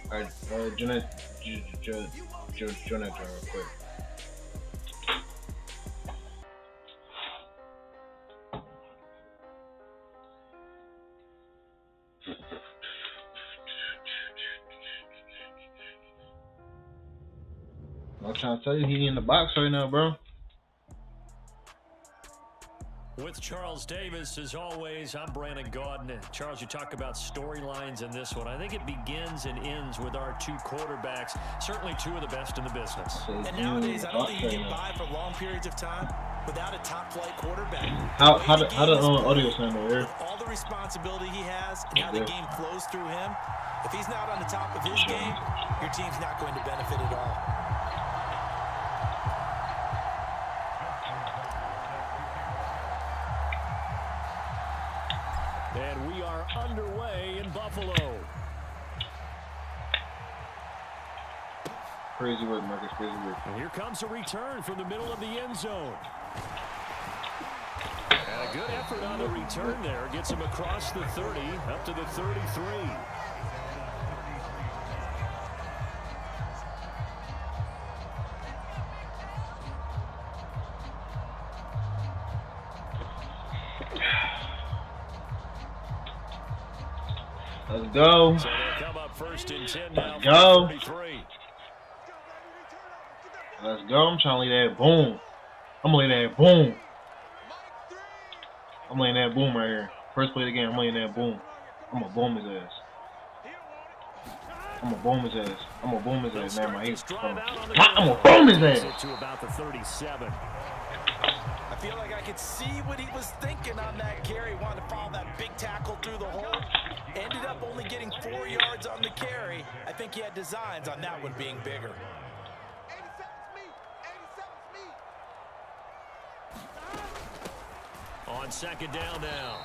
Alright, Jonathan, real quick. I'm trying to tell you, he in the box right now, bro. With Charles Davis, as always, I'm Brandon Gaudin. Charles, you talk about storylines in this one. I think it begins and ends with our two quarterbacks, certainly two of the best in the business. And nowadays, I don't think you get by for long periods of time without a top-flight quarterback. How the audio sound over here? All the responsibility he has and how the game flows through him, if he's not on the top of his game, your team's not going to benefit at all. And we are underway in Buffalo. Crazy work, Marcus. Crazy work. And here comes a return from the middle of the end zone. And a good effort on the return there. Gets him across the 30, up to the 33. Let's go. So they come up first and 10 now. Let's go. 33. Let's go. I'm trying to lay that boom. I'm laying that boom. I'm laying that boom right here. First play of the game, I'm laying that boom. I'm gonna boom his ass. I'm gonna boom his ass. I'm gonna boom his ass, man. I'm gonna boom his ass. To about the 37. I feel like I could see what he was thinking on that carry. Wanted to follow that big tackle through the hole. Ended up only getting 4 yards on the carry. I think he had designs on that one being bigger. On second down now.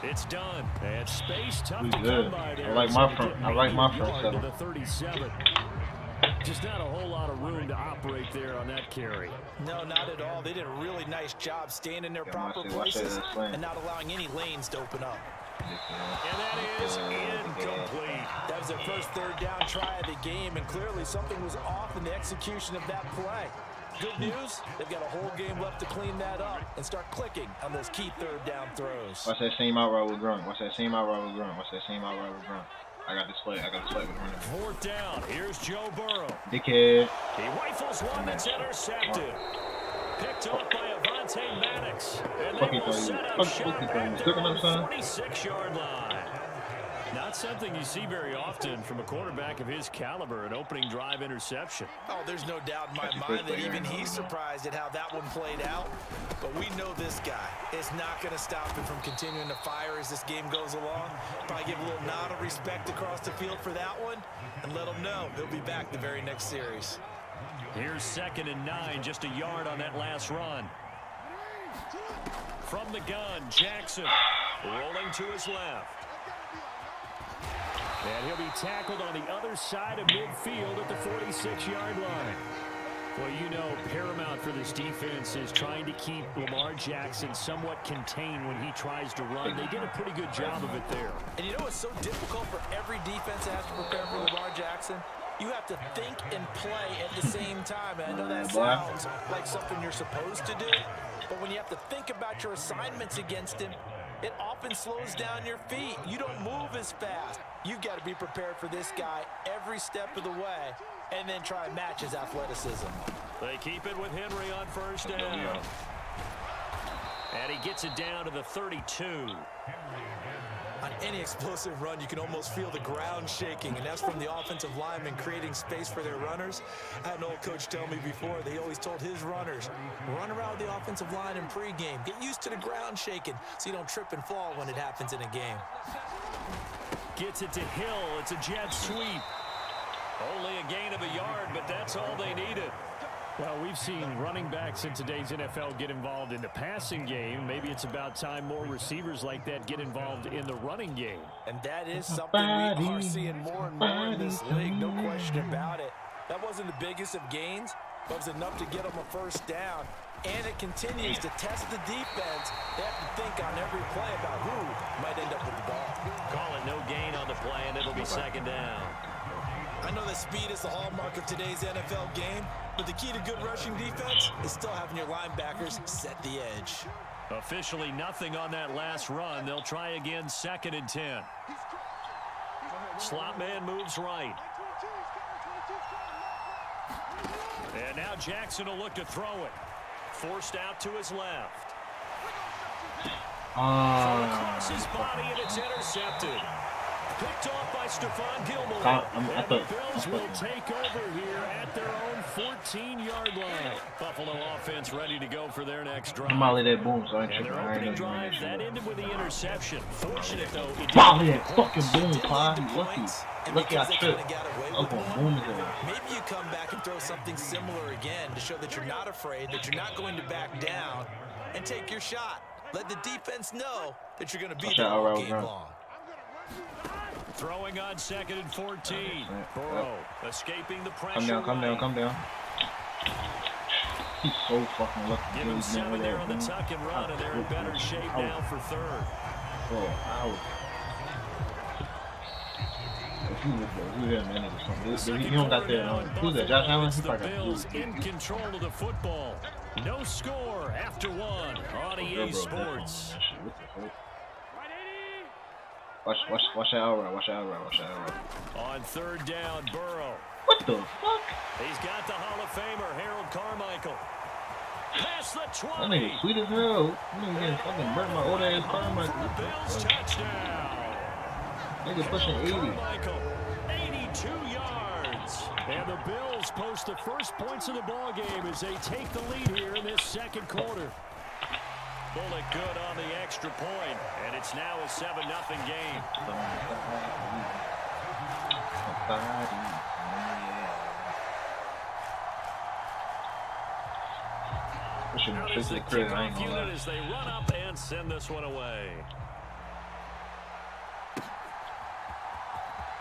It's done. And space tough We to good. come by there. I like my front To seven. the 37. Just not a whole lot of room to operate there on that carry. No, not at all. They did a really nice job staying in their proper places and not allowing any lanes to open up. And that is incomplete. That was their first third down try of the game, and clearly something was off in the execution of that play. Good news, they've got a whole game left to clean that up and start clicking on those key third down throws. Watch that same out route with Grunt. Watch that same out route with Grunt. Watch that same out route with Grunt. I got this play. With running. Fourth down. Here's Joe Burrow. Dickhead. He rifles one that's intercepted. Picked up by Avonte Maddox. And they will set up shop at the 46-yard line. Not something you see very often from a quarterback of his caliber, an opening drive interception. Oh, there's no doubt in my mind that even he's surprised at how that one played out. But we know this guy is not going to stop him from continuing to fire as this game goes along. Probably give a little nod of respect across the field for that one and let him know he'll be back the very next series. Here's 2nd and 9, just a yard on that last run. From the gun, Jackson rolling to his left. And he'll be tackled on the other side of midfield at the 46-yard line. Well, you know, paramount for this defense is trying to keep Lamar Jackson somewhat contained when he tries to run. They did a pretty good job of it there. And you know what's so difficult for every defense that has to prepare for Lamar Jackson? You have to think and play at the same time. And I know that sounds like something you're supposed to do, but when you have to think about your assignments against him, it often slows down your feet. You don't move as fast. You've got to be prepared for this guy every step of the way and then try and match his athleticism. They keep it with Henry on first down. And he gets it down to the 32. On any explosive run, you can almost feel the ground shaking, and that's from the offensive linemen creating space for their runners. I had an old coach tell me before, they always told his runners, run around the offensive line in pregame. Get used to the ground shaking so you don't trip and fall when it happens in a game. Gets it to Hill. It's a jet sweep. Only a gain of a yard, but that's all they needed. Well, we've seen running backs in today's NFL get involved in the passing game. Maybe it's about time more receivers like that get involved in the running game. And that is something we are seeing more and more in this league, no question about it. That wasn't the biggest of gains, but it was enough to get them a first down. And it continues to test the defense. They have to think on every play about who might end up with the ball. Call it no gain on the play, and it'll be second down. I know that speed is the hallmark of today's NFL game, but the key to good rushing defense is still having your linebackers set the edge. Officially nothing on that last run. They'll try again, 2nd and 10. Slot man moves right. And now Jackson will look to throw it. Forced out to his left. Throw across his body, and it's intercepted. Picked off by Stephon Gilmore. And the Bills will take over here at their own 14-yard line. Buffalo offense ready to go for their next drive. I'm out of that boom, so I ain't And their tripping. opening drive, that ended with the interception. Fortunate, though, it didn't Molly get that points. fucking boom, Clyde. Lucky I tripped. Up on boom is there. Maybe you come back and throw something similar again to show that you're not afraid, that you're not going to back down, and take your shot. Let the defense know that you're going to be there all game long. Throwing on 2nd and 14. Burrow escaping the pressure. Come down. He's so fucking lucky. Give him 7 there on the tuck and run, and they're in better shape now for 3rd. Oh, if you look at who that man is or something. He don't got that. Who's that? Josh Allen? He probably got Bills in control of the football. No score after 1 on EA Sports. Watch that out route. On 3rd down, Burrow. What the fuck? He's got the Hall of Famer, Harold Carmichael. Past the 20. That nigga sweet as hell. That nigga getting fucking burnt my old ass Carmichael. Bills touchdown. Nigga pushing 80. Carmichael, 82 yards. And the Bills post the first points of the ball game as they take the lead here in this 2nd quarter. Bullet good on the extra point, and it's now a 7-0 game. How does the kickoff unit as they run up and send this one away?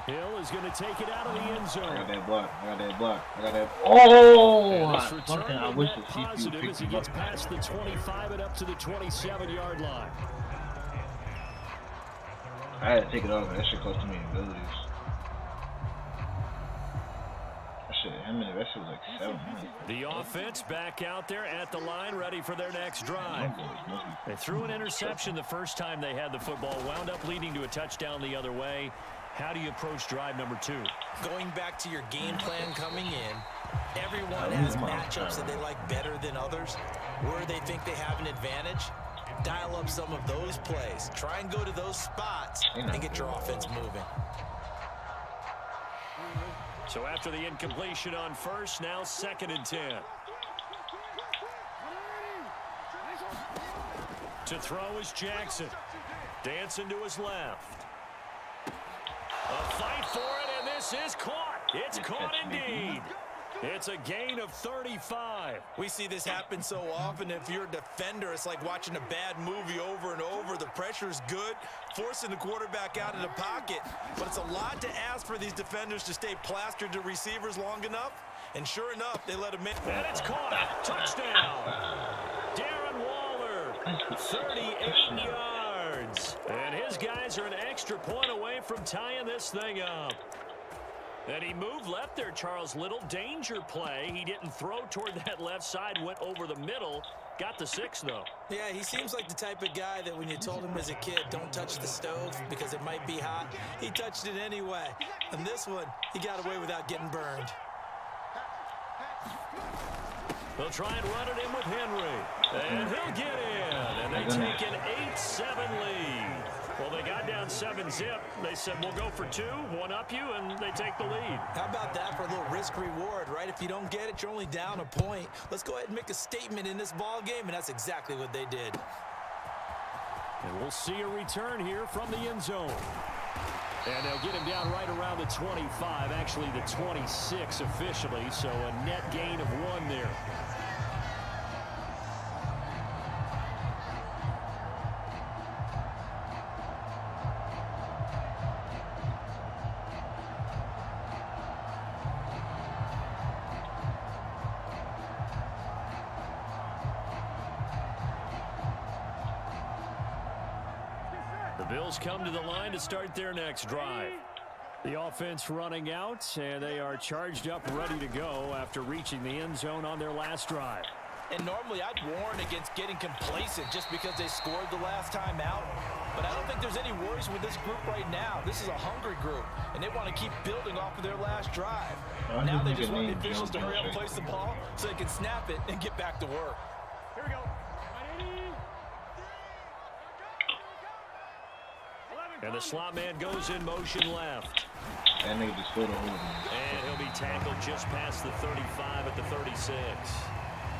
Hill is going to take it out of the end zone. I got that block. Oh! I wish the positive as he gets past the 25 and up to the 27-yard line. I had to take it off. That shit cost me abilities. That shit was like 7 minutes. The offense back out there at the line, ready for their next drive. They threw an interception the first time they had the football, wound up leading to a touchdown the other way. How do you approach drive number 2? Going back to your game plan coming in, everyone has matchups that they like better than others, where they think they have an advantage. Dial up some of those plays. Try and go to those spots and get your offense moving. So after the incompletion on 1st, now 2nd and 10. To throw is Jackson. Dancing to his left. A fight for it, and this is caught. It's caught indeed. It's a gain of 35. We see this happen so often. If you're a defender, it's like watching a bad movie over and over. The pressure's good, forcing the quarterback out of the pocket. But it's a lot to ask for these defenders to stay plastered to receivers long enough. And sure enough, they let him in. And it's caught. Touchdown. Darren Waller, 38 yards. And his guys are an extra point away from tying this thing up. And he moved left there, Charles Little. Danger play. He didn't throw toward that left side, went over the middle. Got the 6, though. Yeah, he seems like the type of guy that when you told him as a kid, don't touch the stove because it might be hot, he touched it anyway. And this one, he got away without getting burned. They'll try and run it in with Henry. And he'll get in. And they take an 8-7 lead. Well, they got down 7-zip. They said, we'll go for 2, one up you, and they take the lead. How about that for a little risk-reward, right? If you don't get it, you're only down a point. Let's go ahead and make a statement in this ball game, and that's exactly what they did. And we'll see a return here from the end zone. And they'll get him down right around the 25, actually the 26 officially, so a net gain of 1 there. The Bills come to the line to start their next drive. The offense running out, and they are charged up, ready to go after reaching the end zone on their last drive. And normally I'd warn against getting complacent just because they scored the last time out. But I don't think there's any worries with this group right now. This is a hungry group, and they want to keep building off of their last drive. Now they just want the officials to hurry up and place the ball so they can snap it and get back to work. Here we go. And the slot man goes in motion left. That nigga just put a hold on. And he'll be tackled just past the 35 at the 36.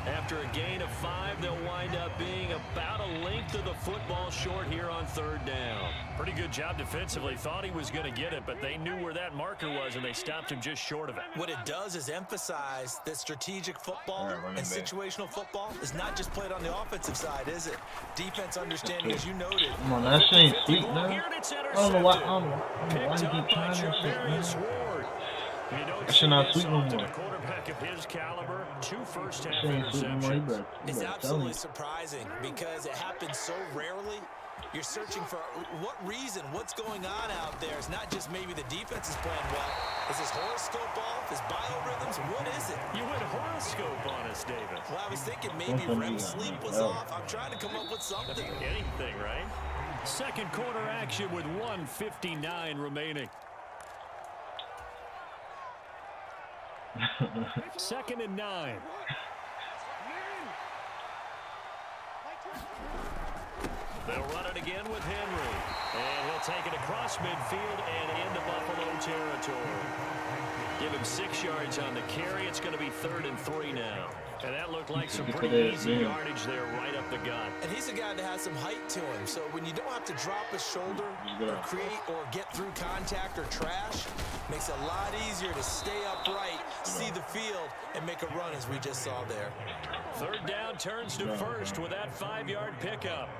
After a gain of 5, they'll wind up being about a length of the football short here on 3rd down. Pretty good job defensively. Thought he was going to get it, but they knew where that marker was, and they stopped him just short of it. What it does is emphasize that strategic football and situational football is not just played on the offensive side, is it? Defense understanding, as you noted. Come on, that shit ain't sweet, man. I don't know why you keep trying that shit, man. That shit not sweet no more. Of his caliber, 2 first-half interceptions. It's absolutely surprising because it happens so rarely. You're searching for what reason, what's going on out there. It's not just maybe the defense is playing well. Is his horoscope off? His biorhythms? What is it? You went horoscope on us, David. Well, I was thinking maybe REM sleep was off. I'm trying to come up with something. Anything, right? Second quarter action with 1:59 remaining. 2nd and 9. They'll run it again with Henry. And he'll take it across midfield and into Buffalo territory. Give him 6 yards on the carry. It's going to be 3rd and 3 now. And that looked like some pretty easy yardage there right up the gut. And he's a guy that has some height to him. So when you don't have to drop a shoulder or create or get through contact or trash, makes it a lot easier to stay upright, see the field, and make a run as we just saw there. 3rd down turns to 1st with that 5-yard pickup.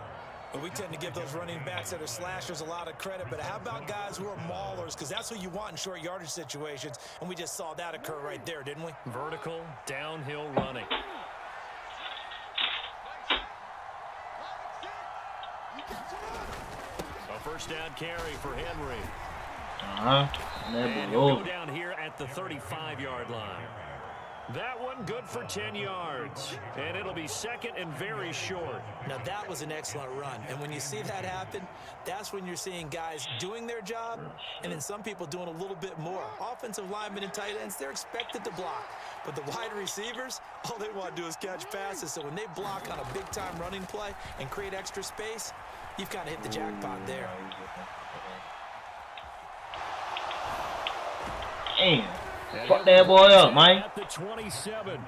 And we tend to give those running backs that are slashers a lot of credit, but how about guys who are maulers? Because that's what you want in short yardage situations, and we just saw that occur right there, didn't we? Vertical, downhill running. A 1st down carry for Henry. And he'll go down here at the 35-yard line. That one good for 10 yards. And it'll be 2nd and very short. Now that was an excellent run. And when you see that happen, that's when you're seeing guys doing their job and then some people doing a little bit more. Offensive linemen and tight ends, they're expected to block. But the wide receivers, all they want to do is catch passes. So when they block on a big-time running play and create extra space, you've kind of hit the jackpot there. Damn. Fuck that boy up, man. At the 27.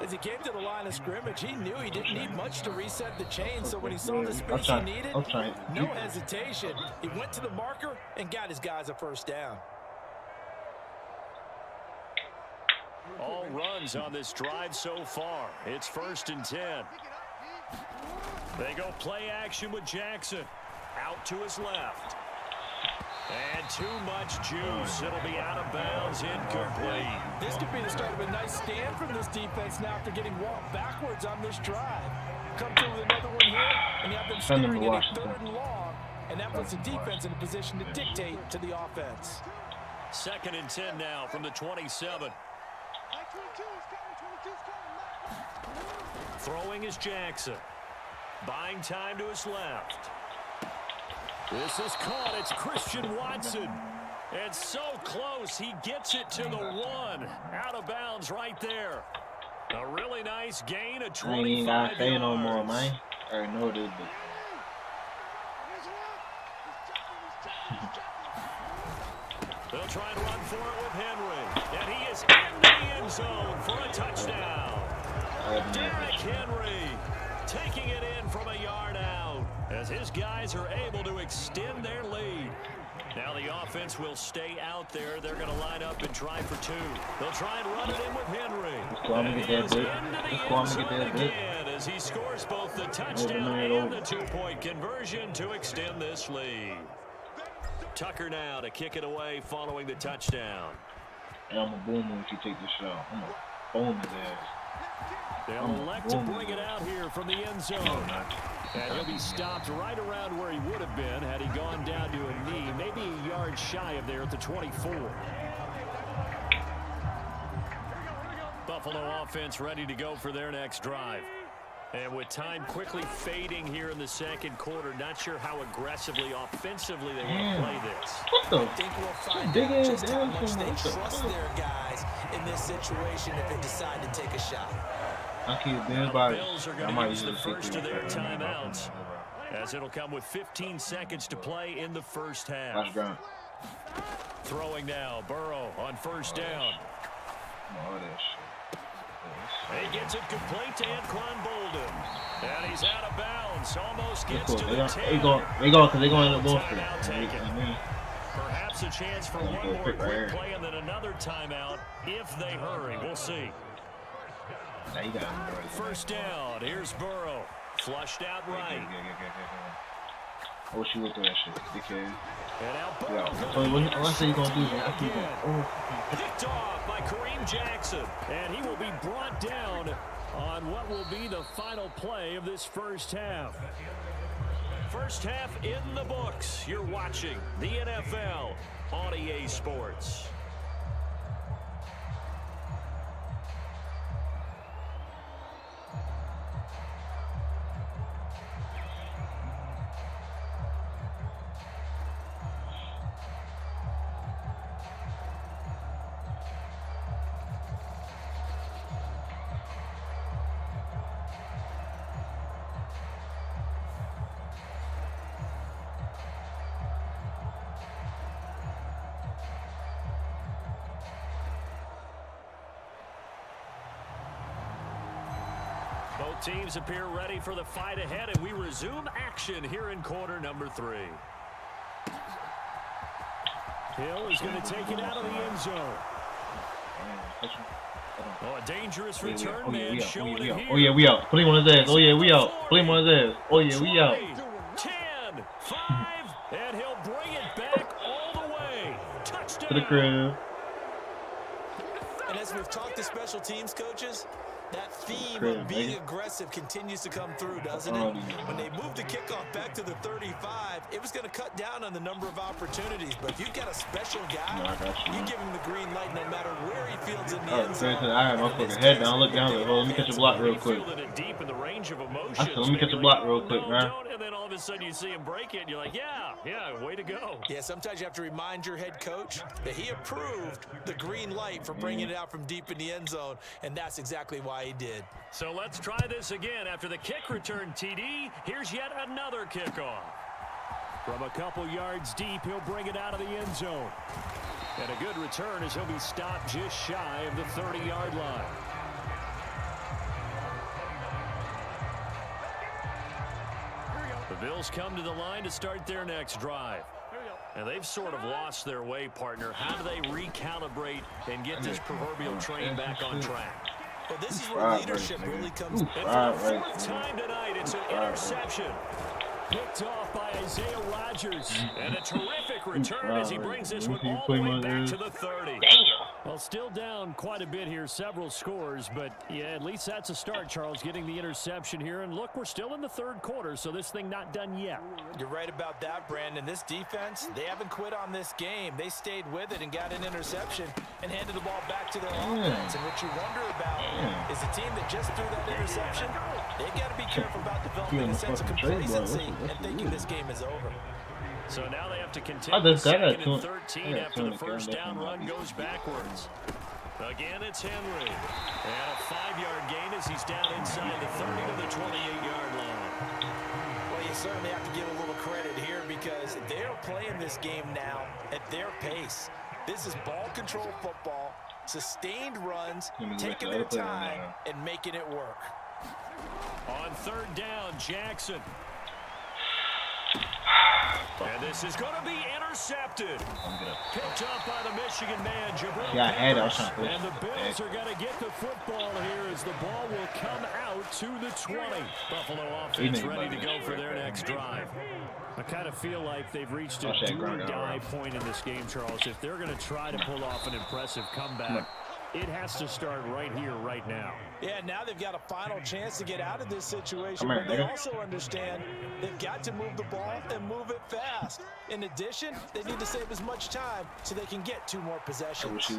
As he came to the line of scrimmage, he knew he didn't need much to reset the chain. So when he saw the space he needed, no hesitation. He went to the marker and got his guys a 1st down. All runs on this drive so far. It's 1st and 10. They go play action with Jackson. Out to his left. And too much juice. It'll be out of bounds, incomplete. This could be the start of a nice stand from this defense now after getting walked backwards on this drive. Come through with another one here, and you have them staring at a 3rd and long, and that puts the defense in a position to dictate to the offense. 2nd and 10 now from the 27. Throwing is Jackson. Buying time to his left. This is caught. It's Christian Watson. And so close. He gets it to the 1. Out of bounds right there. A really nice gain of 25 I ain't gotta say no more, man. I already know this, but... They'll try and run for it with Henry. And he is in the end zone for a touchdown. Derrick Henry taking it in from a yard out as his guys are able to extend their lead. Now the offense will stay out there. They're going to line up and try for 2. They'll try and run it in with Henry. And he is into the end zone again as he scores both the touchdown and the 2-point conversion to extend this lead. Tucker now to kick it away following the touchdown. And I'm a boomer if you take this shot. I'm a boom his ass. They'll elect to bring it out here from the end zone. And he'll be stopped right around where he would have been had he gone down to a knee, maybe a yard shy of there at the 24. Buffalo offense ready to go for their next drive. And with time quickly fading here in the second quarter, not sure how aggressively, offensively they want to play this. What the? I think we'll find out just how much they trust their guys in this situation if they decide to take a shot. The Bills are going to use the first of their timeouts, as it'll come with 15 seconds to play in the first half. Throwing now, Burrow on first down. He gets it complete to Anquan Bolden. And he's out of bounds. Almost gets to the 10. They go because they're going to the ball. Perhaps a chance for one more quick play and then another timeout if they hurry. We'll see. First down. Here's Burrow. Flushed out right. I wish you would do that shit. Because let's say you're going to do that. Picked off by Kareem Jackson. And he will be brought down on what will be the final play of this first half. First half in the books. You're watching the NFL on EA Sports. Both teams appear ready for the fight ahead, and we resume action here in quarter number 3. Hill is going to take it out of the end zone. Oh, a dangerous return man showing it here. Oh, yeah, we out. Put him on his ass. Oh, yeah, we out. Put him on his ass. Oh, yeah, we out. 10, 5, and he'll bring it back all the way. Touchdown. To the crib. And as we've talked to special teams coaches, that theme of being aggressive continues to come through, doesn't it? When they moved the kickoff back to the 35, it was going to cut down on the number of opportunities. But if you've got a special guy, you give him the green light no matter where he fields in the end zone. I had my fucking head down. Look down. Let me catch a block real quick. Let me catch a block real quick, man. And then all of a sudden you see him break it, and you're like, yeah, way to go. Yeah, sometimes you have to remind your head coach that he approved the green light for bringing it out from deep in the end zone, and that's exactly why he did. So let's try this again. After the kick return TD, here's yet another kickoff. From a couple yards deep, he'll bring it out of the end zone. And a good return as he'll be stopped just shy of the 30-yard line. The Bills come to the line to start their next drive. And they've sort of lost their way, partner. How do they recalibrate and get this proverbial train back on track? Well, this is where leadership really comes in. And for the 4th time tonight, it's an interception. Picked off by Isaiah Rodgers. And a terrific return as he brings this one all the way back to the 30. Well, still down quite a bit here, several scores, but yeah, at least that's a start, Charles, getting the interception here. And look, we're still in the 3rd quarter, so this thing not done yet. You're right about that, Brandon. This defense, they haven't quit on this game. They stayed with it and got an interception and handed the ball back to their offense. And what you wonder about is the team that just threw that interception, they've got to be careful about developing a sense of complacency and thinking this game is over. So now they have to continue 2nd and 13 after the first down run goes backwards. Again, it's Henry. And a 5-yard gain as he's down inside the 30 to the 28-yard line. Well, you certainly have to give a little credit here because they're playing this game now at their pace. This is ball control football, sustained runs, taking their time, and making it work. On 3rd down, Jackson. And this is going to be intercepted. Picked up by the Michigan man, Jabril Peppers. And the Bills are going to get the football here as the ball will come out to the 20. Buffalo offense ready to go for their next drive. I kind of feel like they've reached a do-or-die point in this game, Charles. If they're going to try to pull off an impressive comeback, It has to start right here, right now. Yeah, now they've got a final chance to get out of this situation, but they also understand they've got to move the ball and move it fast. In addition, they need to save as much time so they can get 2 more possessions.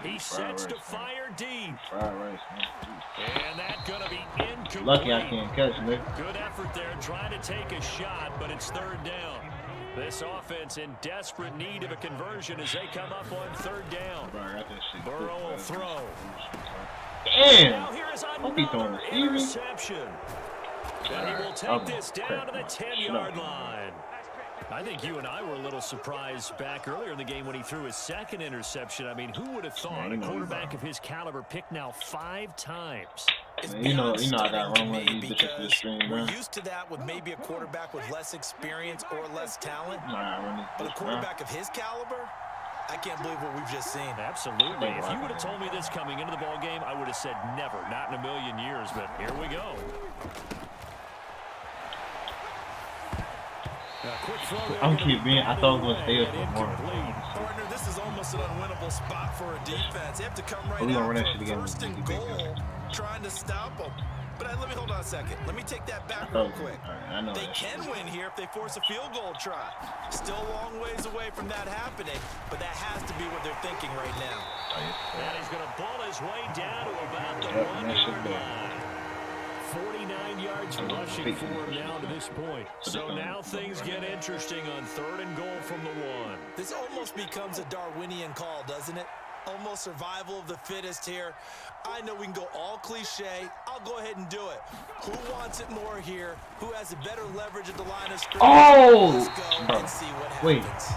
He sets to fire deep. And that's going to be incomplete. Lucky I can't catch, man. Good effort there trying to take a shot, but it's 3rd down. This offense in desperate need of a conversion as they come up on 3rd down. Burrow will throw. Damn! Now here is Don't be throwing another the interception. And he will take this down to the 10-yard line. I think you and I were a little surprised back earlier in the game when he threw his 2nd interception. I mean, who would have thought a quarterback of his caliber picked now 5 times? You know I got wrong with these bitches for the stream, we're used to that with maybe a quarterback with less experience or less talent. But a quarterback of his caliber, I can't believe what we've just seen. Absolutely. If you would have told me this coming into the ball game, I would have said never, not in a million years. But here we go. I'm keeping. I thought I was gonna stay up for more. Partner, this is almost an unwinnable spot for a defense. They have to come right out for 1st and goal, trying to stop them. But let me hold on a second. Let me take that back real quick. They can win here if they force a field goal try. Still a long ways away from that happening, but that has to be what they're thinking right now. And he's going to ball his way down to about the 1-yard line. 49 yards rushing for him now to this point. So now things get interesting on 3rd and goal from the 1. This almost becomes a Darwinian call, doesn't it? Almost survival of the fittest here. I know we can go all cliche. I'll go ahead and do it. Who wants it more here? Who has a better leverage at the line of scrimmage? Let's go and see what happens.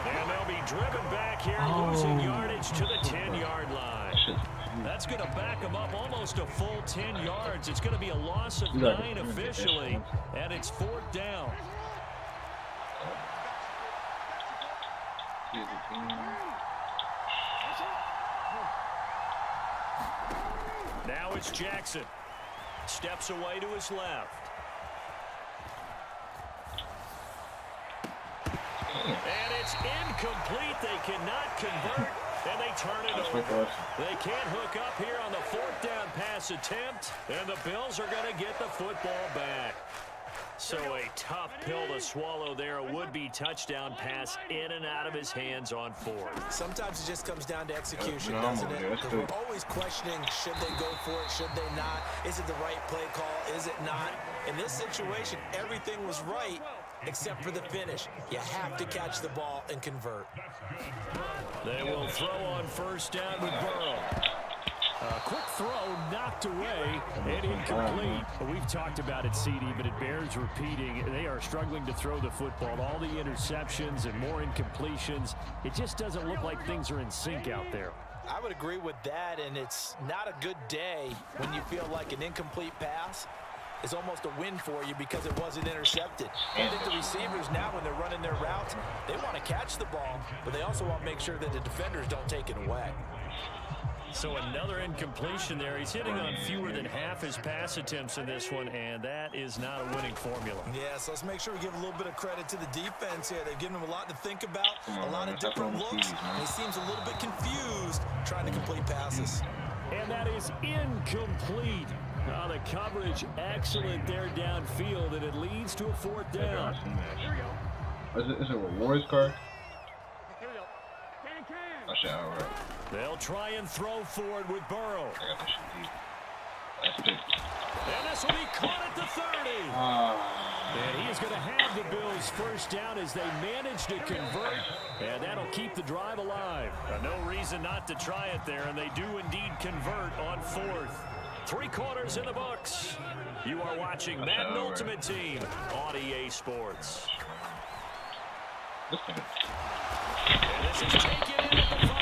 And they'll be driven back here, losing yardage to the 10-yard line. That's going to back them up almost a full 10 yards. It's going to be a loss of 9 officially, and it's 4th down. Now it's Jackson. Steps away to his left. And it's incomplete. They cannot convert, and they turn it over. They can't hook up here on the 4th down pass attempt, and the Bills are going to get the football back. So a tough pill to swallow there. A would-be touchdown pass in and out of his hands on 4th. Sometimes it just comes down to execution, doesn't it? Because we're always questioning, should they go for it, should they not? Is it the right play call, is it not? In this situation, everything was right except for the finish. You have to catch the ball and convert. They will throw on 1st down with Burrow. A quick throw knocked away and incomplete. We've talked about it, CD, but it bears repeating. They are struggling to throw the football. All the interceptions and more incompletions. It just doesn't look like things are in sync out there. I would agree with that, and it's not a good day when you feel like an incomplete pass is almost a win for you because it wasn't intercepted. I think the receivers now, when they're running their routes, they want to catch the ball, but they also want to make sure that the defenders don't take it away. So another incompletion there. He's hitting on fewer than half his pass attempts in this one, and that is not a winning formula. Yeah, so let's make sure we give a little bit of credit to the defense here. They've given him a lot to think about, a lot of different looks, and he seems a little bit confused trying to complete passes. And that is incomplete. The coverage excellent there downfield, and it leads to a 4th down. Is it a rewards card? They'll try and throw forward with Burrow. And this will be caught at the 30. And he is going to have the Bills 1st down as they manage to convert. And that'll keep the drive alive. No reason not to try it there, and they do indeed convert on 4th. 3 quarters in the books. You are watching Madden Ultimate Team on EA Sports. And this is taken in at the 5.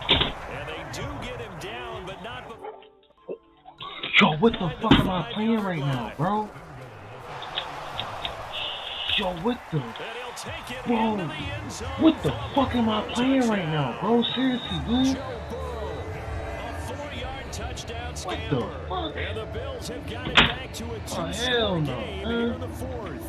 And they do get him down, but not before. Yo, what the fuck am I playing right now, bro? Yo, what the? Bro, what the fuck am I playing right now, bro? Seriously, dude. What the fuck? And the Bills have got it back to a 2-score game here in the 4th.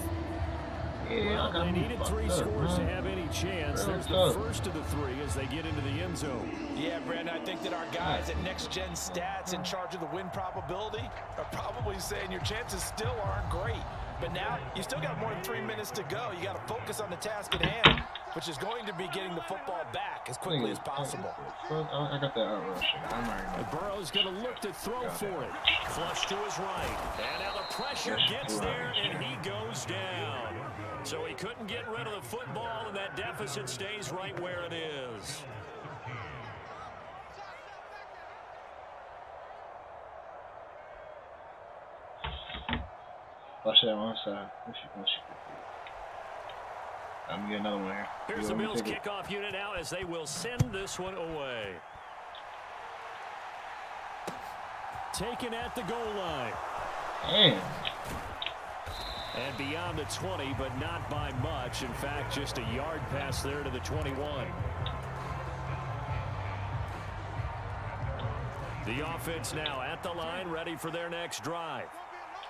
Yeah, Yeah, Well, they needed 3 scores to have any chance. There's the first of the 3 as they get into the end zone. Yeah, Brandon, I think that our guys at Next Gen Stats in charge of the win probability are probably saying your chances still aren't great. But now, you still got more than 3 minutes to go. You got to focus on the task at hand, which is going to be getting the football back as quickly as possible. I got that rush. Burrow's going to look to throw for it. Flush to his right. And now the pressure gets there, and he goes down. So he couldn't get rid of the football, and that deficit stays right where it is. Watch that one side. I'm gonna get another one here. Here's the Bills kickoff unit out as they will send this one away. Taken at the goal line. Damn. And beyond the 20, but not by much. In fact, just a yard pass there to the 21. The offense now at the line, ready for their next drive.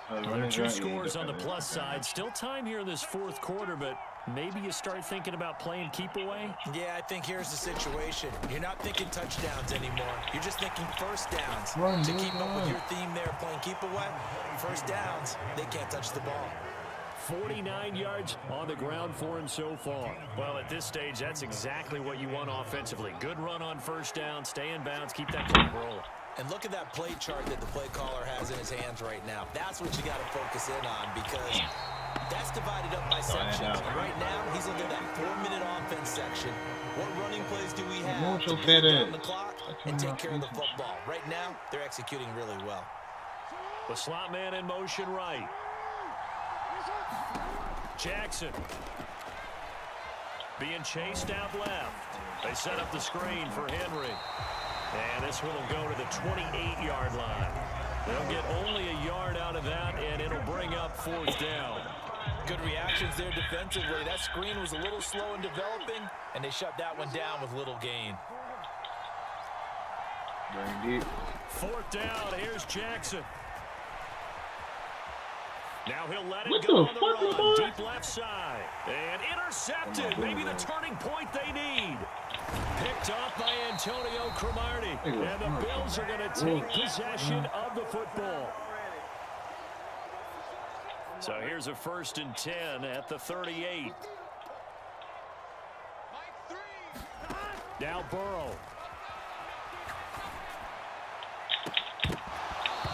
There are 2 scores on the plus side. Still time here in this 4th quarter, but maybe you start thinking about playing keep away? Yeah, I think here's the situation. You're not thinking touchdowns anymore. You're just thinking first downs. To keep up with your theme there, playing keep away, first downs, they can't touch the ball. 49 yards on the ground for him so far. Well, at this stage, that's exactly what you want offensively. Good run on first down, stay in bounds, keep that clock rolling. And look at that play chart that the play caller has in his hands right now. That's what you got to focus in on because that's divided up by sections. And right now, he's looking at that 4-minute offense section. What running plays do we have to get down the clock and take care of the football? Right now, they're executing really well. The slot man in motion right. Jackson being chased out left. They set up the screen for Henry. And this one will go to the 28-yard line. They'll get only a yard out of that, and it'll bring up 4th down. Good reactions there defensively. That screen was a little slow in developing, and they shut that one down with little gain. Very deep. 4th down. Here's Jackson. Now he'll let it go on the run. Deep left side. And intercepted. Maybe the turning point they need. Picked off by Antonio Cromartie. And the Bills are going to take possession of the football. So here's a 1st and 10 at the 38. Now Burrow.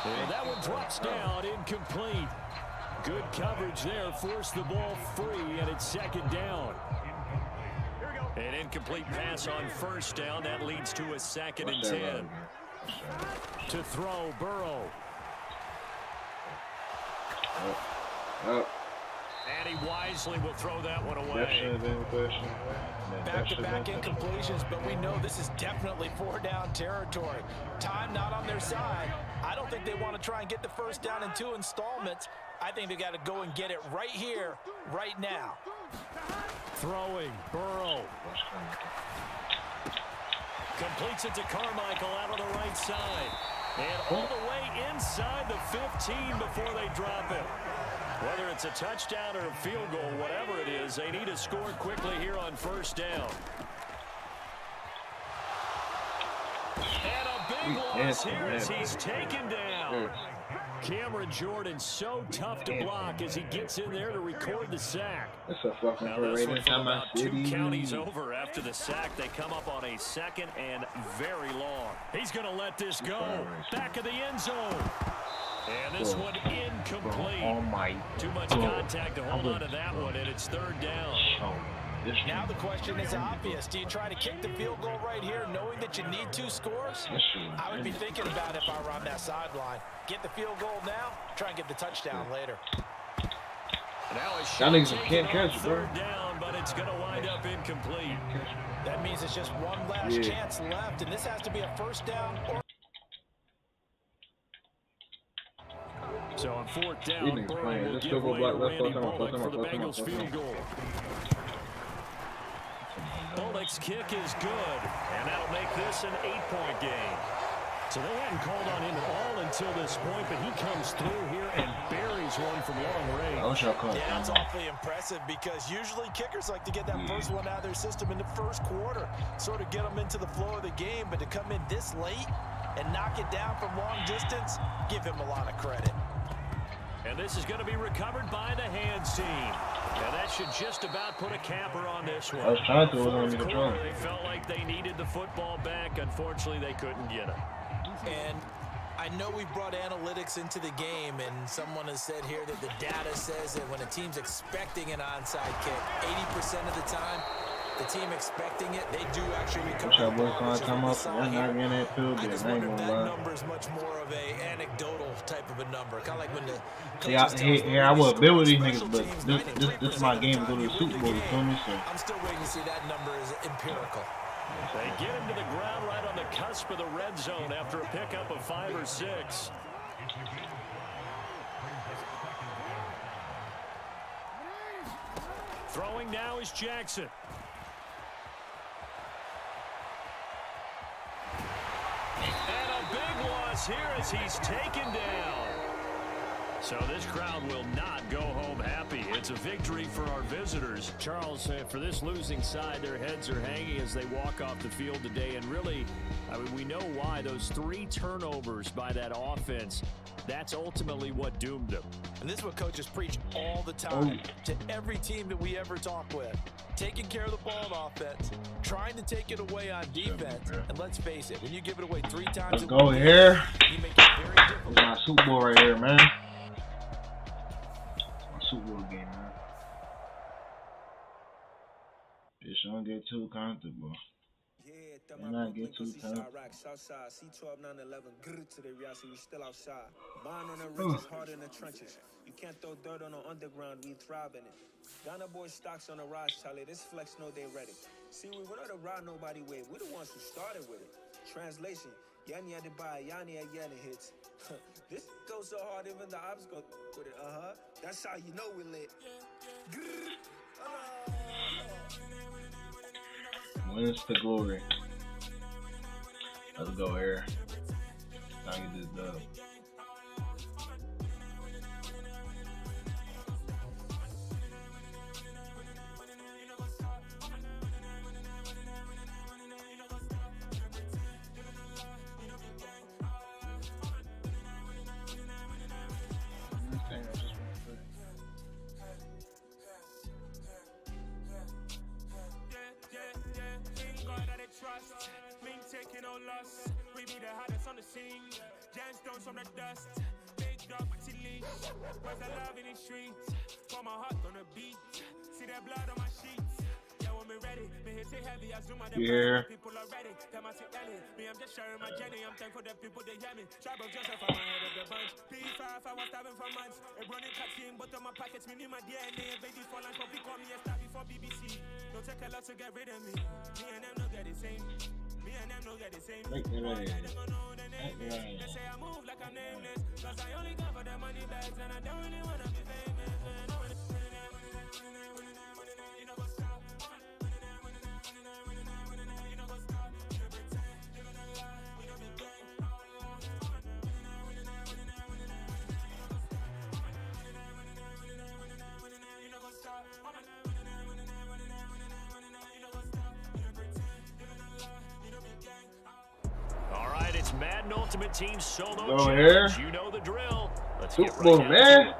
And that one drops down, incomplete. Good coverage there, forced the ball free, and it's 2nd down. An incomplete pass on 1st down. That leads to a 2nd and 10. To throw, Burrow. And he wisely will throw that one away. Back-to-back incompletions, but we know this is definitely 4-down territory. Time not on their side. I don't think they want to try and get the 1st down in 2 installments. I think they got to go and get it right here, right now. Throwing, Burrow. Completes it to Carmichael out on the right side. And all the way inside the 15 before they drop it. Whether it's a touchdown or a field goal, whatever it is, they need to score quickly here on 1st down. And a big loss here as he's taken down. Cameron Jordan so tough to block as he gets in there to record the sack. Now this one from about 2 counties over after the sack. They come up on a 2nd and very long. He's going to let this go. Back of the end zone. And this one incomplete. Too much contact to hold on to that one, and it's 3rd down. Now the question is obvious. Do you try to kick the field goal right here knowing that you need 2 scores? I would be thinking about it if I were on that sideline. Get the field goal now, try and get the touchdown later. Now a shot taken on 3rd down, but it's going to wind up incomplete. That means it's just one last chance left, and this has to be a 1st down. So on 4th down, Burrow will give way to Randy Bullock for the Bengals field goal. Bullock's kick is good, and that'll make this an 8-point game. So they hadn't called on him at all until this point, but he comes through here and buries one from long range. I wish I caught Yeah, that's awfully impressive because usually kickers like to get that first one out of their system in the first quarter, sort of get them into the flow of the game, but to come in this late and knock it down from long distance, give him a lot of credit. And this is going to be recovered by the hands team. And that should just about put a capper on this one. I was trying to, it was under control. They felt like they needed the football back. Unfortunately, they couldn't get it. And I know we brought analytics into the game, and someone has said here that the data says that when a team's expecting an onside kick, 80% of the time, the team expecting it, they do actually recover. That boy's gonna come up and not getting that field I goal. just wonder if that number is much more of a anecdotal type of a number, kind of like when the I would build with these niggas, but this is my game to go to the Super Bowl. You feel me? So I'm still waiting to see that number is empirical. They get him to the ground right on the cusp of the red zone after a pickup of 5 or 6. Throwing now is Jackson. And a big loss here as he's taken down. So this crowd will not go home happy. It's a victory for our visitors. Charles, for this losing side, their heads are hanging as they walk off the field today. And really, I mean, we know why. Those 3 turnovers by that offense, that's ultimately what doomed them. And this is what coaches preach all the time to every team that we ever talk with. Taking care of the ball on offense, trying to take it away on defense. And let's face it, when you give it away 3 times, let's go here. You make it very difficult. It's my Super Bowl right here, man. Super Bowl game, man. Bitch, don't get too comfortable. Do not get too comfortable. Southside, C12, 911, good to the reality, we still outside. Mine on the ridges, hard in the trenches. You can't throw dirt on the underground, we thrive in it. Ghana boys stocks on the rise, Charlie. This flex know they ready. See, we were not to ride nobody way. We the ones who started with it. Translation, Yanni had to buy, Yanni had Yanni hits. This goes so hard, even the ops go with it. That's how you know we lit. Where's the glory? Let's go here. Try to get this dub. Taking no loss, we be the hottest on the scene. Gemstones from the dust, big dog with the leash. Where's the love in the streets? For my heart on the beat. See that blood on my sheets. Yeah, when we ready, me hit it heavy. I zoom out the people are ready. Them I see Ellie. Me, I'm just sharing my journey. I'm thankful that people they hear me. Trouble Joseph on my head of the bunch. P5, I was starving for months. A running cut team, but on my pockets, me need my DNA. Baby for lunch, but we call me a star before BBC. Don't take a lot to get rid of me. Me and them don't get the same. Me and them don't get the same. They say I move like I'm nameless. Cause I only come for the money bags and I don't really wanna be famous. You know what's up? You know what's up? You pretend, you don't lie, you don't be gang. You know what's up? All right, it's Madden Ultimate Team Solo Go Challenge. here. You know the drill. Let's Super get Bowl, right man. to it.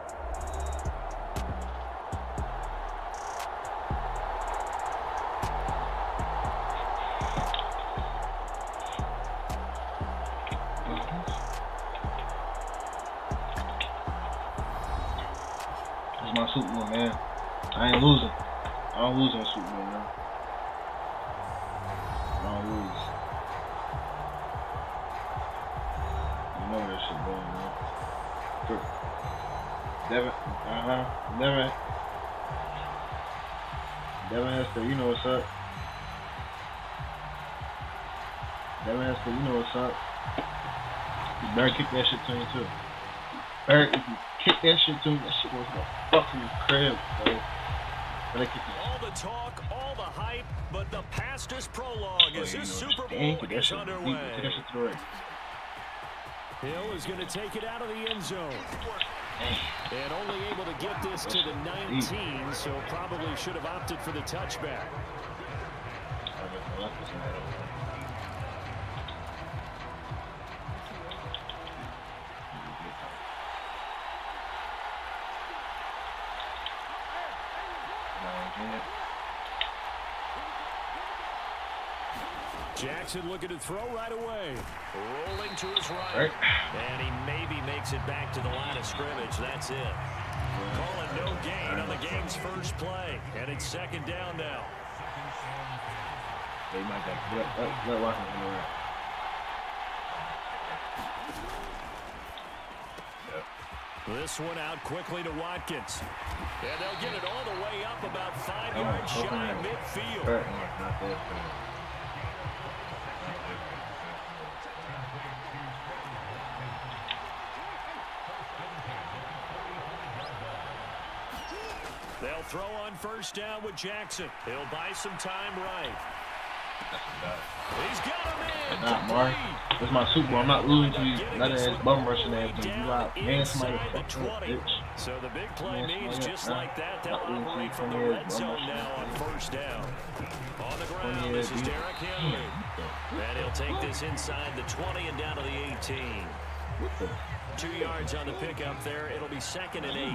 This is my Super Bowl, man. I ain't losing. I don't lose on Super Bowl, man. I don't lose. You know that shit going, man. Devin, Devin Hester, you know what's up. Devin Hester, you know what's up. You better kick that shit to me too. Better, if you kick that shit to me, that shit was gonna fuck in the crib, bro. Better kick that. All the talk, all the hype, but the pastors prologue as this Super Bowl Kick that is shit underway. to the right. Hill is going to take it out of the end zone. And only able to get this to the 19, so probably should have opted for the touchback. Jackson looking to throw right away. Rolling to his right. And he maybe makes it back to the line of scrimmage. That's it. Calling no gain on the game's first play. And it's second down now. They might have let Washington come around. This one out quickly to Watkins. And they'll get it all the way up about 5 yards shy of midfield. They'll throw on first down with Jackson. He'll buy some time right. He's got him in. Not Mark. This is my Super Bowl. I'm not losing to you. Nothing as bum rushing everything. You like man somebody bitch. So the big play means just like that, they'll operate from the red zone now on first down. On the ground, this is Derrick Henry. And he'll take this inside the 20 and down to the 18. 2 yards on the pickup there. It'll be 2nd and 8.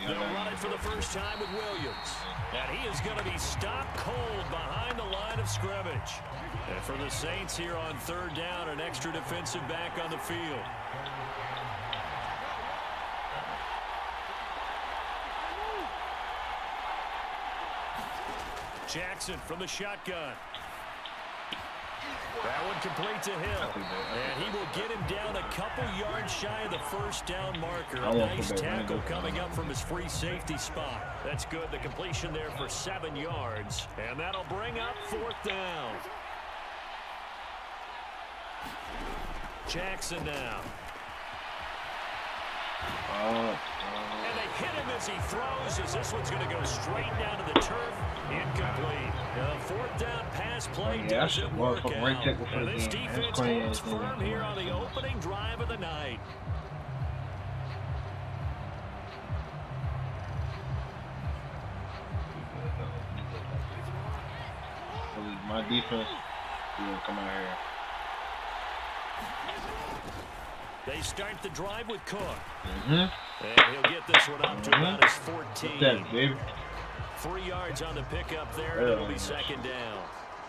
They'll run it for the first time with Williams. And he is going to be stopped cold behind the line of scrimmage. And for the Saints here on third down, an extra defensive back on the field. Jackson from the shotgun. That one complete to Hill. And he will get him down a couple yards shy of the first down marker. A nice tackle coming up from his free safety spot. That's good. The completion there for 7 yards. And that'll bring up 4th down. Jackson now. And they hit him as he throws, as this one's going to go straight down to the turf. Incomplete. The 4th down pass play doesn't work out. And this defense holds firm here on the opening drive of the night. My defense will come out here. They start the drive with Cook. And he'll get this one up to about his 14. What's that, baby? 3 yards on the pickup there, and it'll be 2nd down.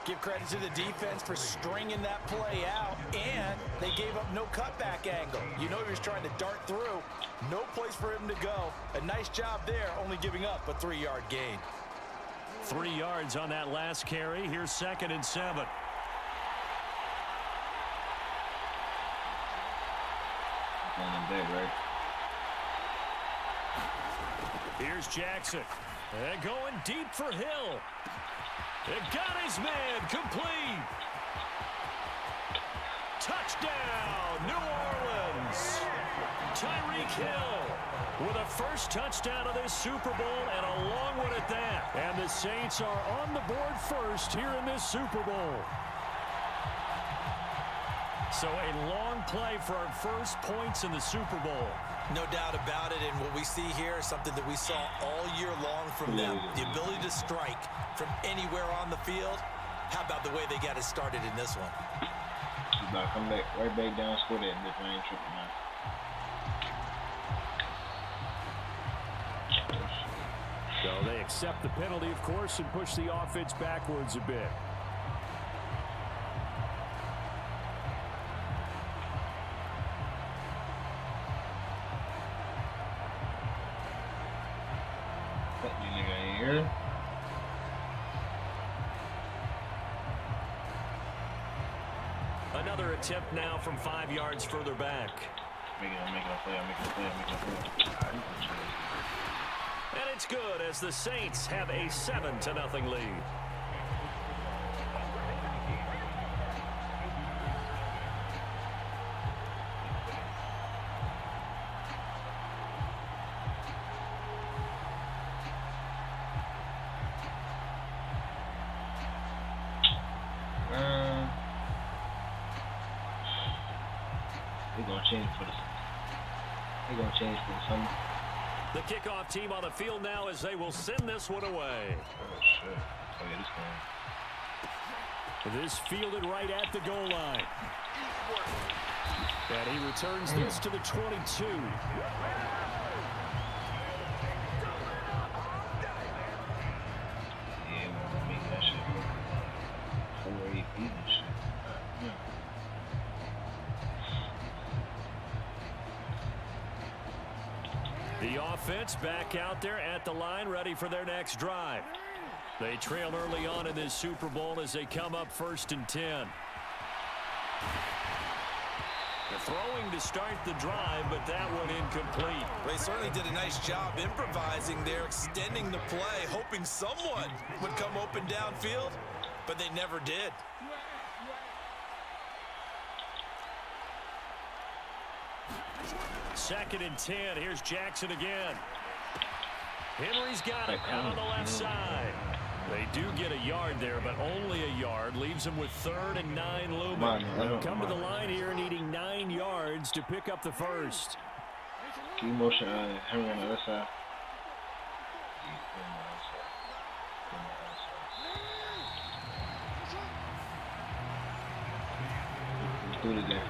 Give credit to the defense for stringing that play out, and they gave up no cutback angle. You know he was trying to dart through. No place for him to go. A nice job there, only giving up a 3-yard gain. 3 yards on that last carry. Here's 2nd and 7. Big, right? Here's Jackson. And going deep for Hill. It got his man complete. Touchdown, New Orleans. Tyreek Hill with a first touchdown of this Super Bowl, and a long one at that. And the Saints are on the board first here in this Super Bowl. So a long play for our first points in the Super Bowl. No doubt about it, and what we see here is something that we saw all year long from them. The ability to strike from anywhere on the field. How about the way they got it started in this one? He's about to come back, right back down, score that, and this man ain't tripping now. So they accept the penalty, of course, and push the offense backwards a bit. Another attempt now from 5 yards further back. I'm making a play. And it's good as the Saints have a 7-0 lead. gonna change for the summer. The kickoff team on the field now as they will send this one away. Oh shit! Oh yeah, this This fielded right at the goal line. And he returns this to the 22. The offense back out there at the line, ready for their next drive. They trail early on in this Super Bowl as they come up 1st and 10. The throwing to start the drive, but that one incomplete. They certainly did a nice job improvising there, extending the play, hoping someone would come open downfield, but they never did. Second and 10. Here's Jackson again. Henry's got it out on the left side. They do get a yard there, but only a yard. Leaves them with 3rd and 9 looming. They'll come to the line here needing 9 yards to pick up the first. Keep motion Henry on the other side. Do it again.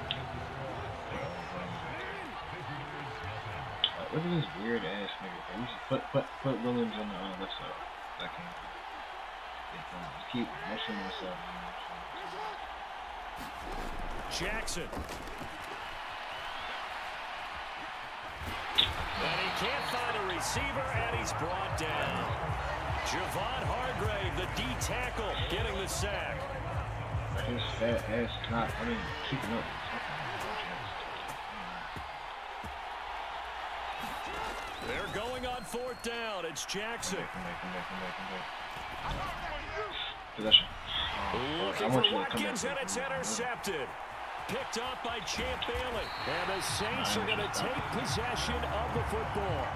Look at this weird ass nigga. We should put Williams on the left side. I can't. Keep motioning myself. Jackson. And he can't find a receiver, and he's brought down. Javon Hargrave, the D tackle, getting the sack. His fat ass not, keeping up. They're going on 4th down. It's Jackson. Possession. Looking for Watkins, and it's intercepted. Picked up by Champ Bailey. And the Saints are going to take possession of the football.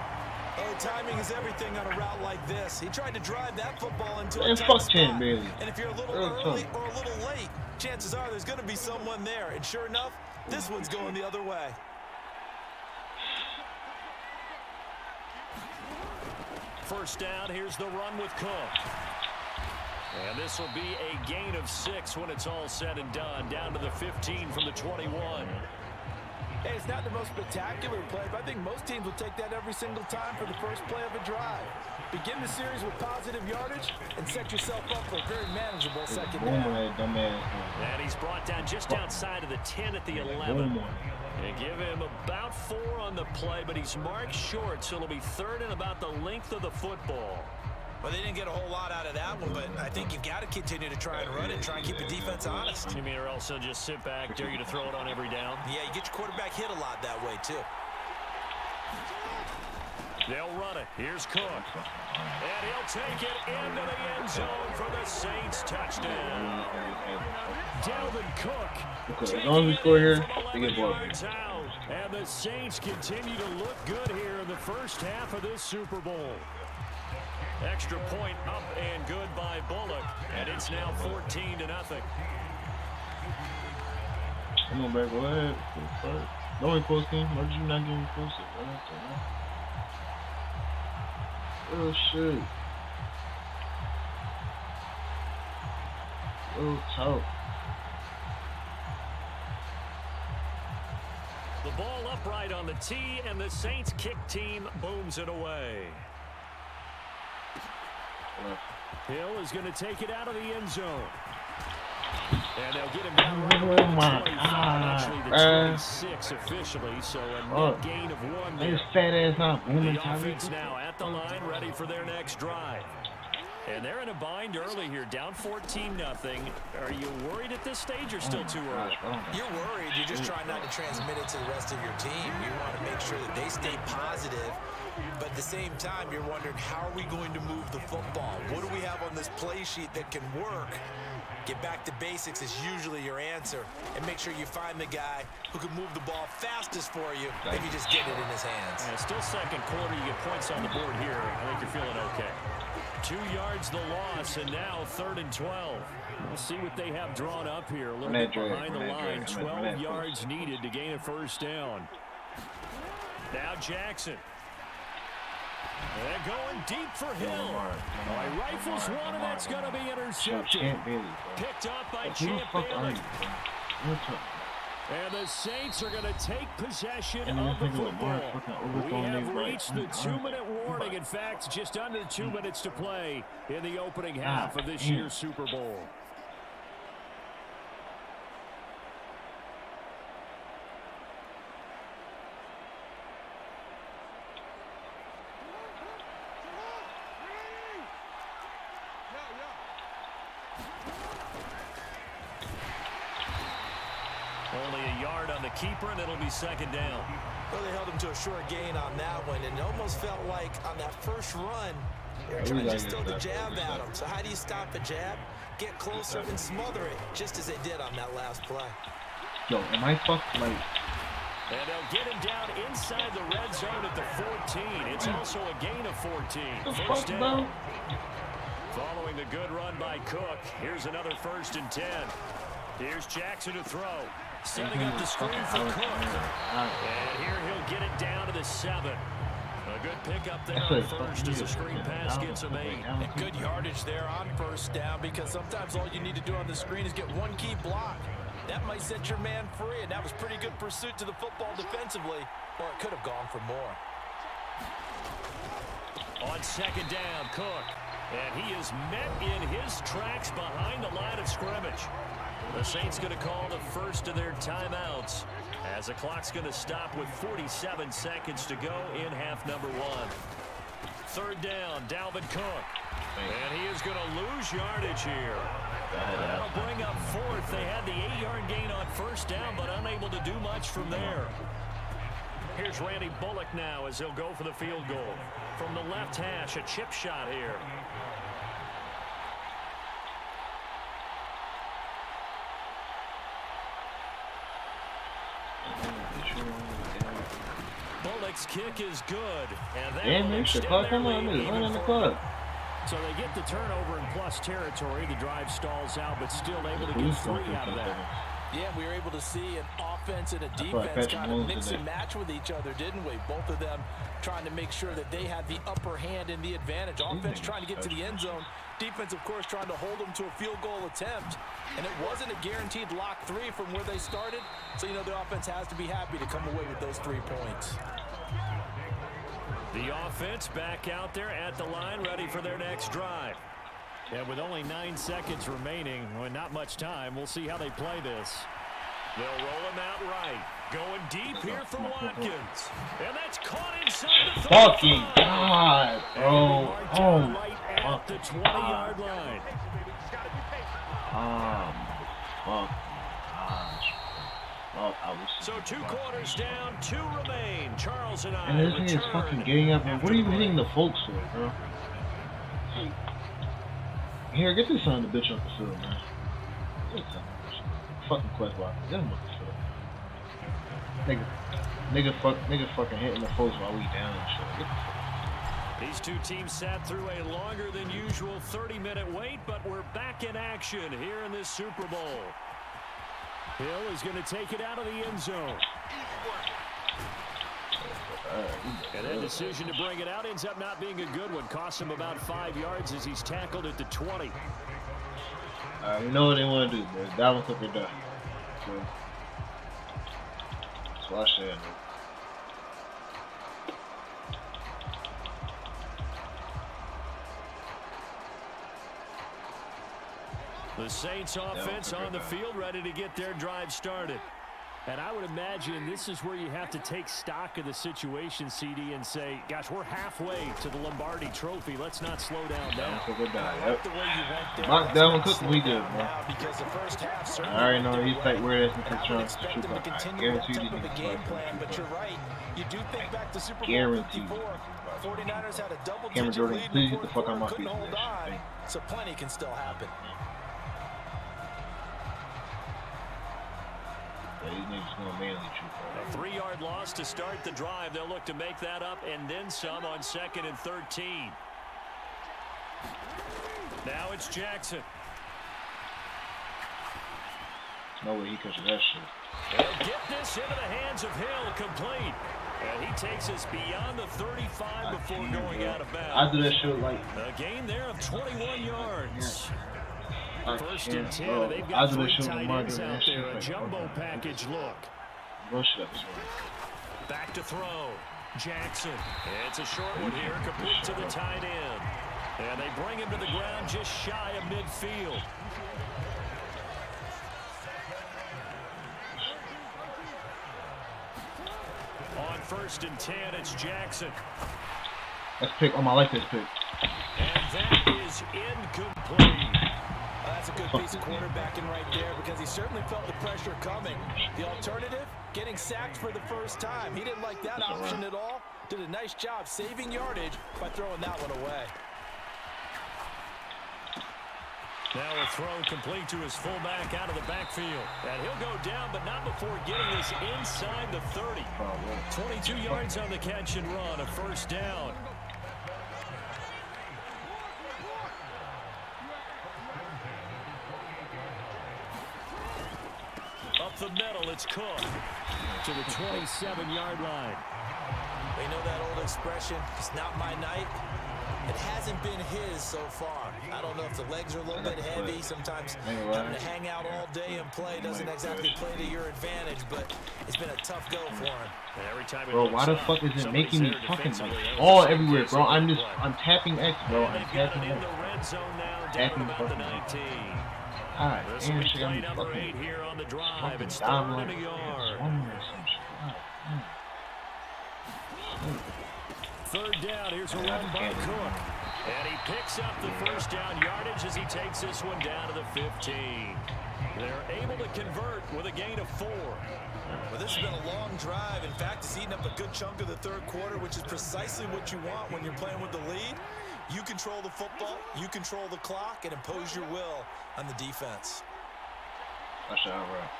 Oh, timing is everything on a route like this. He tried to drive that football into a tight spot. Champ Bailey. And if you're a little early or a little late, chances are there's going to be someone there. And sure enough, this one's going the other way. First down, here's the run with Cook. And this will be a gain of 6 when it's all said and done. Down to the 15 from the 21. Hey, it's not the most spectacular play, but I think most teams will take that every single time for the first play of a drive. Begin the series with positive yardage and set yourself up for a very manageable second down. And he's brought down just outside of the 10 at the 11. They give him about 4 on the play, but he's marked short, so it'll be 3rd and about the length of the football. Well, they didn't get a whole lot out of that one, but I think you've got to continue to try and run it, try and keep the defense honest. You mean or also just sit back, dare you to throw it on every down? Yeah, you get your quarterback hit a lot that way, too. They'll run it. Here's Cook. And he'll take it into the end zone for the Saints touchdown. Dalvin Cook. As long as we score here, we get ball. And the Saints continue to look good here in the first half of this Super Bowl. Extra point up and good by Bullock. And it's now 14-0. Come on, back. Go ahead. No way post game. Why did you not give me posted? Oh, shit. Oh, tough. The ball upright on the tee, and the Saints kick team booms it away. Hill is going to take it out of the end zone. And they'll get him down right around the 25, actually the 26 officially, so a net gain of 1 there. This fat ass not booming. The offense now at the line, ready for their next drive. And they're in a bind early here, down 14-0. Are you worried at this stage or still too early? You're worried. You're just trying not to transmit it to the rest of your team. You want to make sure that they stay positive. But at the same time, you're wondering, how are we going to move the football? What do we have on this play sheet that can work? Get back to basics is usually your answer. And make sure you find the guy who can move the ball fastest for you. Maybe just get it in his hands. And still second quarter, you get points on the board here. I think you're feeling okay. 2 yards the loss, and now 3rd and 12. We'll see what they have drawn up here. A little bit behind the line. 12 yards needed to gain a first down. Now Jackson. They're going deep for Hill. He rifles one, and that's going to be intercepted. Picked up by Champ Bailey. And the Saints are going to take possession of the football. We have reached the 2-minute warning. In fact, just under 2 minutes to play in the opening half of this year's Super Bowl. Only a yard on the keeper, and it'll be 2nd down. Well, they held him to a short gain on that one, and it almost felt like on that first run, they're trying to just throw the jab at him. So how do you stop a jab? Get closer and smother it, just as they did on that last play. Yo, am I fucked like... And they'll get him down inside the red zone at the 14. It's also a gain of 14. First down. Following the good run by Cook, here's another 1st and 10. Here's Jackson to throw. Setting up the screen for Cook. And here he'll get it down to the 7. A good pickup there on 1st as the screen pass gets him 8. And good yardage there on 1st down, because sometimes all you need to do on the screen is get one key block. That might set your man free, and that was pretty good pursuit to the football defensively, or it could have gone for more. On 2nd down, Cook. And he is met in his tracks behind the line of scrimmage. The Saints going to call the first of their timeouts as the clock's going to stop with 47 seconds to go in half number 1. 3rd down, Dalvin Cook. And he is going to lose yardage here. That'll bring up 4th. They had the 8-yard gain on 1st down, but unable to do much from there. Here's Randy Bullock now as he'll go for the field goal. From the left hash, a chip shot here. Bullock's kick is good. And that So they get the turnover in plus territory. The drive stalls out, but still able to get 3 out of that. Yeah, we were able to see an offense and a defense kind of mix and match with each other, didn't we? Both of them trying to make sure that they had the upper hand and the advantage. Offense trying to get to the end zone. Defense, of course, trying to hold them to a field goal attempt. And it wasn't a guaranteed lock 3 from where they started. So, you know, the offense has to be happy to come away with those 3 points. The offense back out there at the line, ready for their next drive. And with only 9 seconds remaining, well, not much time, we'll see how they play this. They'll roll him out right. Going deep here for Watkins. And that's caught inside the 35. Fucking God, bro. Oh, right at the 20-yard line. Fuck. So 2 quarters down, 2 remain. Charles and I and this thing is fucking getting up. What are you hitting the folks for, bro? Here, get this son of a bitch off the field, man. Fucking quest block. Get him off the field. Nigga fucking hitting the folks while we down and shit. These 2 teams sat through a longer than usual 30-minute wait, but we're back in action here in this Super Bowl. Hill is going to take it out of the end zone. And that decision to bring it out ends up not being a good one. Costs him about 5 yards as he's tackled at the 20. You know what they want to do, bro. Dalvin Cook or die. So, that's what I said. The Saints offense on the field, ready to get their drive started. And I would imagine this is where you have to take stock of the situation, CD, and say, gosh, we're halfway to the Lombardi Trophy. Let's not slow down now. Mark Dalvin Cook, we good, man. I already know he's like weird as he's trying to shoot up. I guarantee you the game plan, but you're right. You do think back to Super Bowl 54. 49ers had a double-digit lead please get the fuck out of my feet. So plenty can still happen. Yeah, these niggas gonna manly shoot. A 3-yard loss to start the drive. They'll look to make that up and then some on 2nd and 13. Now it's Jackson. No way he catches that shit. They'll get this into the hands of Hill, complete. And he takes us beyond the 35 before going out of bounds. I do that shit like a gain there of 21 yards. First and 10, bro. they've got 3 tight ends out there. A jumbo package look. Back to throw. Jackson. It's a short one here, complete to the tight end. And they bring him to the ground just shy of midfield. On first and 10, it's Jackson. That's pick. I like this pick. And that is incomplete. That's a good piece of quarterbacking right there because he certainly felt the pressure coming. The alternative, getting sacked for the first time. He didn't like that option at all. Did a nice job saving yardage by throwing that one away. Now a throw complete to his fullback out of the backfield. And he'll go down, but not before getting this inside the 30. 22 yards on the catch and run, a first down. Up the middle, it's Cook to the 27-yard line. We know that old expression, it's not my night. It hasn't been his so far. I don't know if the legs are a little bit heavy. Sometimes having to hang out all day and play doesn't exactly play to your advantage, but it's been a tough go for him. Every time bro, why the fuck is it making me fucking like all everywhere, bro? I'm tapping X, bro. I'm tapping X. Tapping fucking X. Alright, damn, shit, I'm number 8 here on the drive. It's down third and a yard. Third down, here's a run by Cook. And he picks up the first down yardage as he takes this one down to the 15. They're able to convert with a gain of 4. Well, this has been a long drive. In fact, it's eaten up a good chunk of the third quarter, which is precisely what you want when you're playing with the lead. You control the football, you control the clock, and impose your will on the defense. That's all right.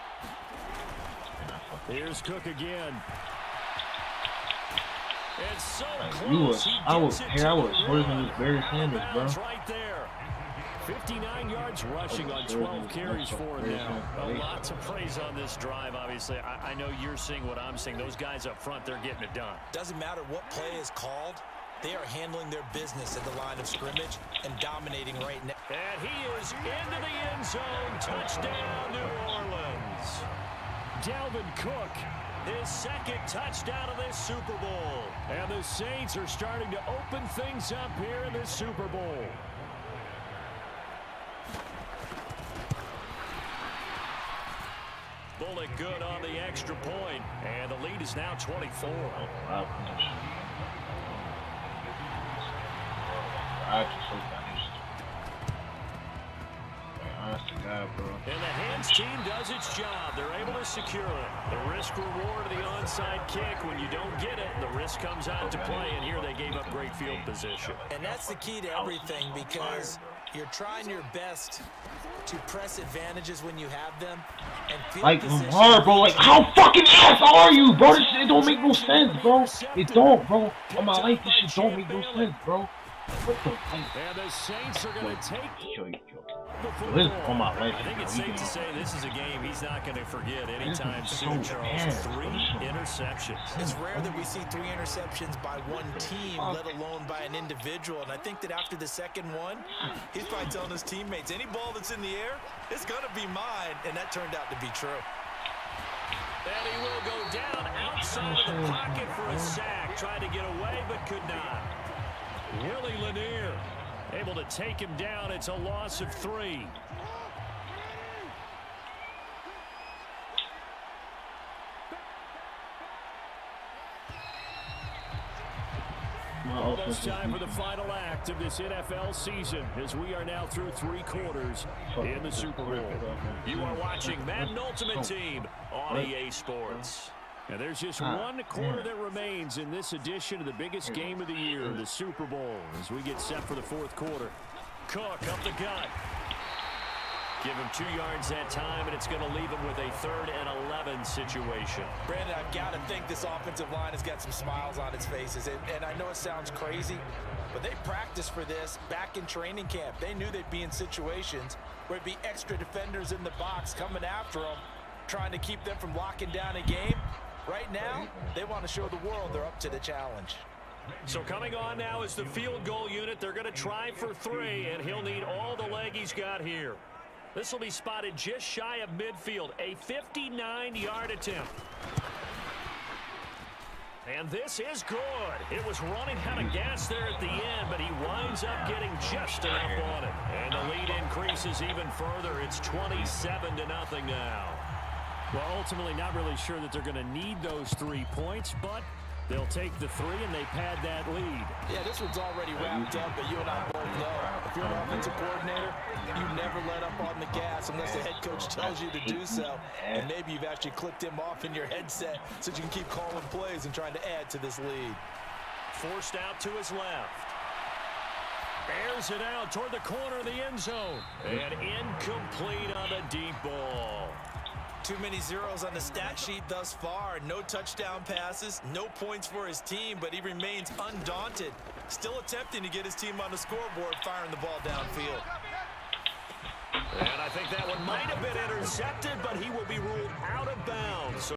Here's Cook again. It's so close. I was holding this Barry Sanders, bro. Right there. 59 yards rushing on 12 carries for him now. Lots of praise on this drive, obviously. I know you're seeing what I'm seeing. Those guys up front, they're getting it done. Doesn't matter what play is called. They are handling their business at the line of scrimmage and dominating right now. And he is into the end zone. Touchdown, New Orleans. Dalvin Cook, his second touchdown of this Super Bowl. And the Saints are starting to open things up here in this Super Bowl. Bullet good on the extra point. And the lead is now 24. And the hands team does its job. They're able to secure it. The risk reward of the onside kick. When you don't get it, the risk comes out to play. And here they gave up great field position. And that's the key to everything because you're trying your best to press advantages when you have them. And like Lamar, bro. Like, how fucking ass are you, bro? This shit don't make no sense, bro. It don't, bro. On my life, this shit don't make no sense, bro. What the fuck? And the Saints are going to take this is on my life. I think it's safe to say this is a game he's not going to forget anytime soon, Charles. 3 interceptions. It's rare that we see 3 interceptions by one team, let alone by an individual. And I think that after the second one, he's probably telling his teammates, any ball that's in the air, it's going to be mine. And that turned out to be true. And he will go down outside of the pocket for a sack. Tried to get away, but could not. Willie Lanier able to take him down. It's a loss of 3. Almost time for the final act of this NFL season as we are now through 3 quarters in the Super Bowl. You are watching Madden Ultimate Team on EA Sports. And there's just one quarter that remains in this edition of the biggest game of the year, the Super Bowl, as we get set for the 4th quarter. Cook up the gut. Give him 2 yards that time, and it's going to leave him with a 3rd and 11 situation. Brandon, I've got to think this offensive line has got some smiles on its faces. And I know it sounds crazy, but they practiced for this back in training camp. They knew they'd be in situations where it'd be extra defenders in the box coming after them, trying to keep them from locking down a game. Right now, they want to show the world they're up to the challenge. So coming on now is the field goal unit. They're going to try for 3, and he'll need all the leg he's got here. This will be spotted just shy of midfield, a 59-yard attempt. And this is good. It was running out of gas there at the end, but he winds up getting just enough on it. And the lead increases even further. It's 27-0 now. Well, ultimately not really sure that they're going to need those 3 points, but they'll take the 3 and they pad that lead. Yeah, this one's already wrapped up, but you and I both know if you're an offensive coordinator, you never let up on the gas unless the head coach tells you to do so. And maybe you've actually clicked him off in your headset so you can keep calling plays and trying to add to this lead. Forced out to his left. Airs it out toward the corner of the end zone. And incomplete on the deep ball. Too many zeros on the stat sheet thus far. No touchdown passes, no points for his team, but he remains undaunted. Still attempting to get his team on the scoreboard, firing the ball downfield. And I think that one might have been intercepted, but he will be ruled out of bounds. So